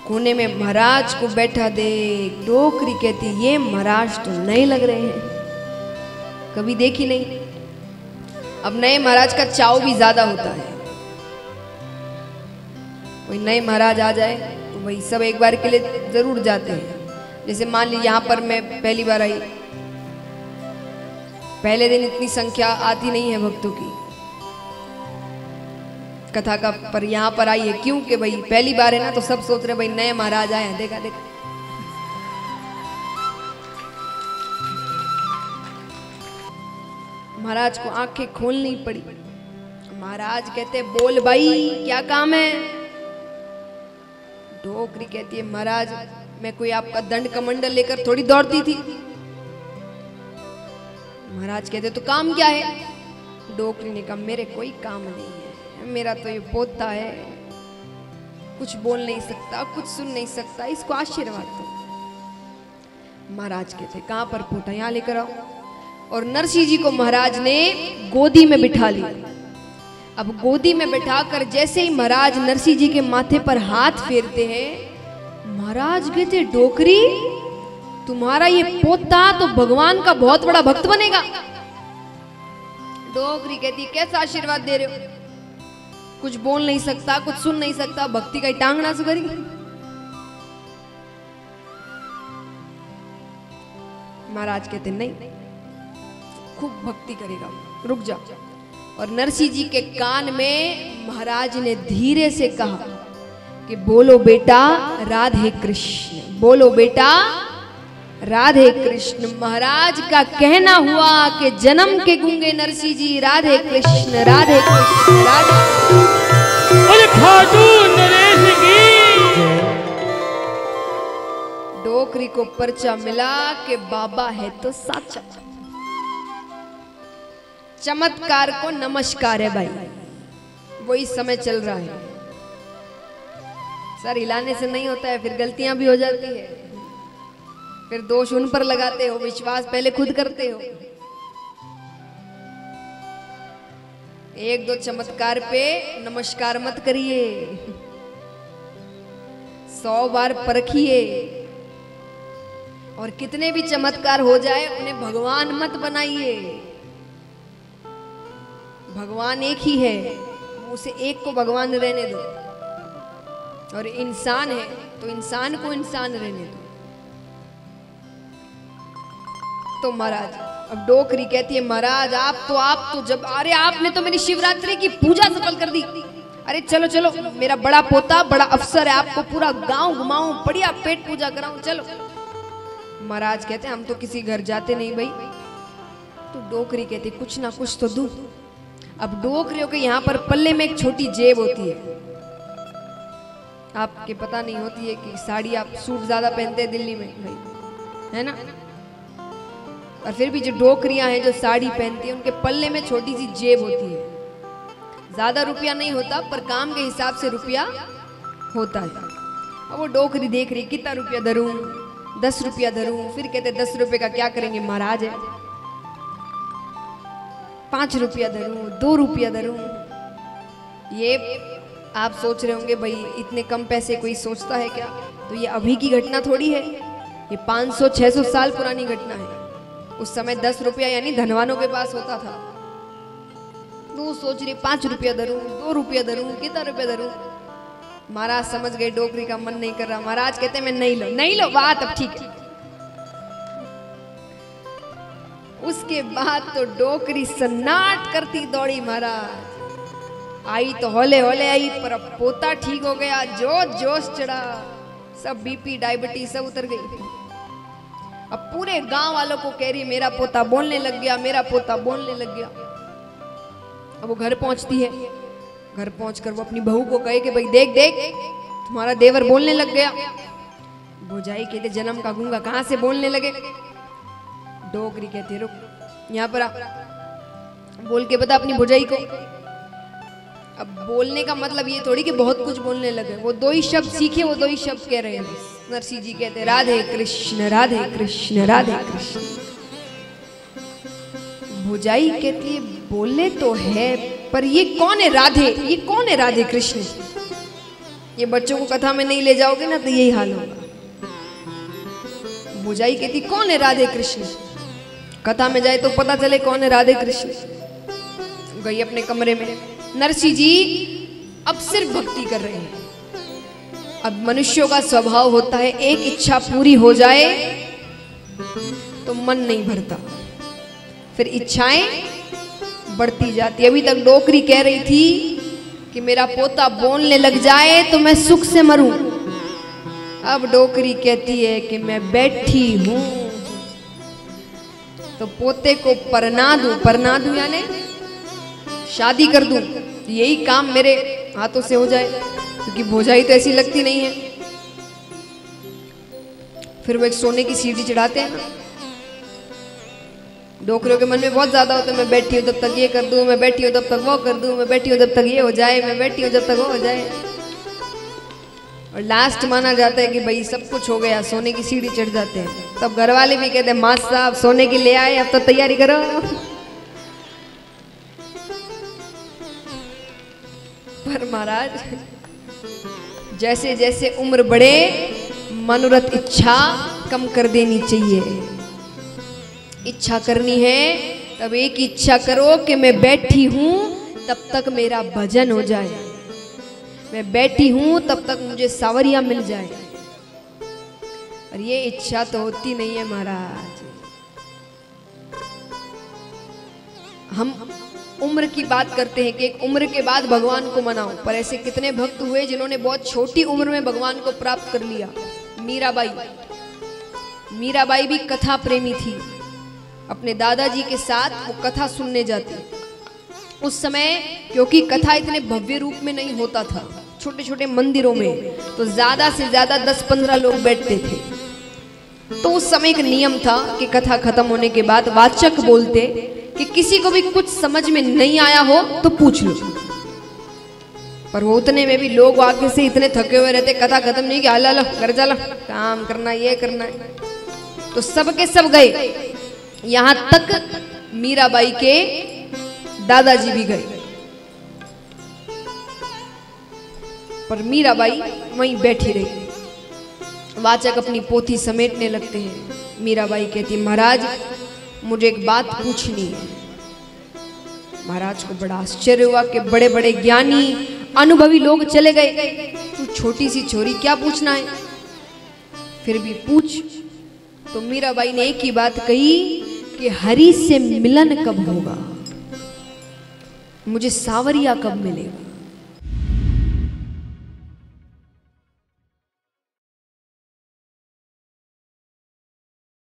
कोने में महाराज को बैठा देख डोकरी कहती ये महाराज तो नए लग रहे हैं, कभी देखी नहीं। अब नए महाराज का चाव भी ज्यादा होता है, कोई नए महाराज आ जाए तो वही सब एक बार के लिए जरूर जाते हैं। जैसे मान लीजिए यहाँ पर मैं पहली बार आई, पहले दिन इतनी संख्या आती नहीं है भक्तों की कथा का, पर यहाँ पर आई है क्योंकि भाई पहली बार है ना, तो सब सोच रहे भाई नए महाराज आए हैं, देखा देखा। महाराज को आंखें खोलनी पड़ी। महाराज कहते बोल भाई क्या काम है। डोकरी कहती है महाराज मैं कोई आपका दंड कमंडल लेकर थोड़ी दौड़ती थी। महाराज कहते तो काम क्या है। डोकरी ने कहा मेरे कोई काम नहीं है, मेरा तो ये पोता है, कुछ बोल नहीं सकता, कुछ सुन नहीं सकता, इसको आशीर्वाद दो। महाराज कहते कहां पर पोता, यहां लेकर आओ। और नरसिंह जी को महाराज ने गोदी में बिठा लिया। अब गोदी में बिठाकर जैसे ही महाराज नरसिंह जी के माथे पर हाथ फेरते हैं, महाराज कहते डोकरी तुम्हारा ये पोता तो भगवान का बहुत बड़ा भक्त बनेगा। डोकरी कहती कैसा आशीर्वाद दे रहे हो, कुछ बोल नहीं सकता, कुछ सुन नहीं सकता, भक्ति का टांगना से करी। महाराज कहते नहीं खूब भक्ति करेगा, रुक जा। और नरसिंह जी के कान में महाराज ने धीरे से कहा कि बोलो बेटा राधे कृष्ण, बोलो बेटा राधे कृष्ण। महाराज का कहना हुआ कि जन्म के गूंगे नरसिंह जी राधे कृष्ण राधे कृष्ण राधे खाटू नरेश की। डोकरी को पर्चा मिला कि बाबा है तो साचा। चमत्कार को नमस्कार है भाई, वही समय चल रहा है। सर हिलाने से नहीं होता है, फिर गलतियां भी हो जाती है, फिर दोष उन पर लगाते हो, विश्वास पहले खुद करते हो। एक दो चमत्कार पे नमस्कार मत करिए, 100 बार परखिए। और कितने भी चमत्कार हो जाए उन्हें भगवान मत बनाइए। भगवान एक ही है, उसे एक को भगवान रहने दो। और इंसान है तो इंसान को इंसान रहने दो। तो महाराज अब डोकरी कहती है महाराज आप तो जब अरे आपने तो मेरी शिवरात्रि की पूजा सफल कर दी। अरे चलो चलो मेरा बड़ा पोता बड़ा अफसर है, आपको पूरा गांव घुमाऊं, बढ़िया पेट पूजा कराऊं, चलो। महाराज कहते हम तो किसी घर जाते नहीं भाई। तो डोकरी कहती कुछ ना कुछ तो दूं। अब डोकरियों के यहाँ पर पल्ले में एक छोटी जेब होती है, आपके पता नहीं होती है कि साड़ी आप सूट ज्यादा पहनते हैं दिल्ली में भाई, है ना। और फिर भी जो डोकरियां हैं जो साड़ी पहनती है उनके पल्ले में छोटी सी जेब होती है। ज्यादा रुपया नहीं होता पर काम के हिसाब से रुपया होता है। अब वो डोकरी देख रही कितना रुपया धरूं, 10 रुपया धरूं। फिर कहते 10 रुपये का क्या करेंगे महाराज है, 5 रुपया धरूं, 2 रुपया धरूं। ये आप सोच रहे होंगे भाई इतने कम पैसे कोई सोचता है क्या। तो ये अभी की घटना थोड़ी है, ये 500-600 साल पुरानी घटना है। उस समय 10 रुपया यानी धनवानों के पास होता था। तो सोच रही 5 रुपया धरूं, 2 रुपया धरूं, कितना रुपया धरूं। महाराज समझ गए डोकरी का मन नहीं कर रहा। महाराज कहते मैं नहीं लो बात अब ठीक है। उसके बाद तो डोकरी सन्नाट करती दौड़ी। महाराज आई तो हौले हौले आई, पर अब पोता ठीक हो गया, जोश चढ़ा, सब बीपी डायबिटीज सब उतर गई। अब पूरे गांव वालों को कह रही मेरा पोता बोलने लग गया, मेरा पोता बोलने लग गया। अब वो घर पहुंचती है, घर पहुंचकर वो अपनी बहू को कहे कि भाई देख देख तुम्हारा देवर बोलने लग गया। भौजाई कहते जन्म का गूंगा कहां से बोलने लगे। डोकरी कहते रुक यहाँ पर आ, बोल के बता अपनी भौजाई को। अब बोलने का मतलब ये थोड़ी कि बहुत कुछ बोलने लगे, वो 2 ही शब्द सीखे, वो 2 ही शब्द कह रहे हैं। नरसिंह जी कहते राधे कृष्ण राधे कृष्ण राधे कृष्ण। भौजाई कहती है बोले तो है पर ये कौन है राधे, ये कौन है राधे कृष्ण। ये बच्चों को कथा में नहीं ले जाओगे ना तो यही हाल होगा। बुझाई कहती कौन है राधे कृष्ण, कथा में जाए तो पता चले कौन है राधे कृष्ण। गई अपने कमरे में, नरसिंह जी अब सिर्फ भक्ति कर रहे हैं। अब मनुष्यों का स्वभाव होता है एक इच्छा पूरी हो जाए तो मन नहीं भरता, फिर इच्छाएं बढ़ती जाती। अभी तक डोकरी कह रही थी कि मेरा पोता बोलने लग जाए तो मैं सुख से मरूं, अब डोकरी कहती है कि मैं बैठी हूं तो पोते को परना दूं यानी शादी कर दूं, यही काम मेरे हाथों से हो जाए, क्योंकि भौजाई तो ऐसी लगती नहीं है। फिर वो एक सोने की सीढ़ी चढ़ाते हैं ना, डोकरियों के मन में बहुत ज्यादा होता है, मैं बैठी हूँ तब तक ये कर दूं, मैं बैठी हूँ तब तक वो कर दूं, मैं बैठी हूँ जब तक ये हो जाए, मैं बैठी हूँ जब तक वो हो जाए। और लास्ट माना जाता है कि भाई सब कुछ हो गया, सोने की सीढ़ी चढ़ जाते हैं। तब घर वाले भी कहते हैं माँ साहब सोने की ले आए, अब तो तैयारी करो। पर महाराज जैसे जैसे उम्र बढ़े मनोरथ इच्छा कम कर देनी चाहिए। इच्छा करनी है तब एक इच्छा करो कि मैं बैठी हूं तब तक मेरा भजन हो जाए, मैं बैठी हूं तब तक मुझे सावरिया मिल जाए। और ये इच्छा तो होती नहीं है महाराज। हम उम्र की बात करते हैं कि एक उम्र के बाद भगवान को मनाओ, पर ऐसे कितने भक्त हुए जिन्होंने बहुत छोटी उम्र में भगवान को प्राप्त कर लिया। मीराबाई भी कथा प्रेमी थी। अपने दादाजी के साथ वो कथा सुनने जाती। उस समय क्योंकि कथा इतने भव्य रूप में नहीं होता था, छोटे छोटे मंदिरों में तो ज्यादा से ज्यादा 10-15 लोग बैठते थे। तो उस समय एक नियम था कि कथा खत्म होने के बाद वाचक बोलते कि किसी को भी कुछ समझ में नहीं आया हो तो पूछ लो। पर वो उतने में भी लोग आगे से इतने थके हुए रहते, कथा खत्म नहीं कि लो घर चलो काम करना ये करना है, तो सबके सब गए। यहां तक मीराबाई के दादाजी भी गए, पर मीराबाई वहीं बैठी रही। वाचक अपनी पोथी समेटने लगते हैं। मीराबाई कहती महाराज मुझे एक बात पूछनी है। महाराज को बड़ा आश्चर्य हुआ कि बड़े बड़े ज्ञानी अनुभवी लोग चले गए, तू छोटी सी छोरी क्या पूछना है, फिर भी पूछ। तो मीराबाई ने एक ही बात कही कि हरि से मिलन कब होगा, मुझे सावरिया कब मिलेगा।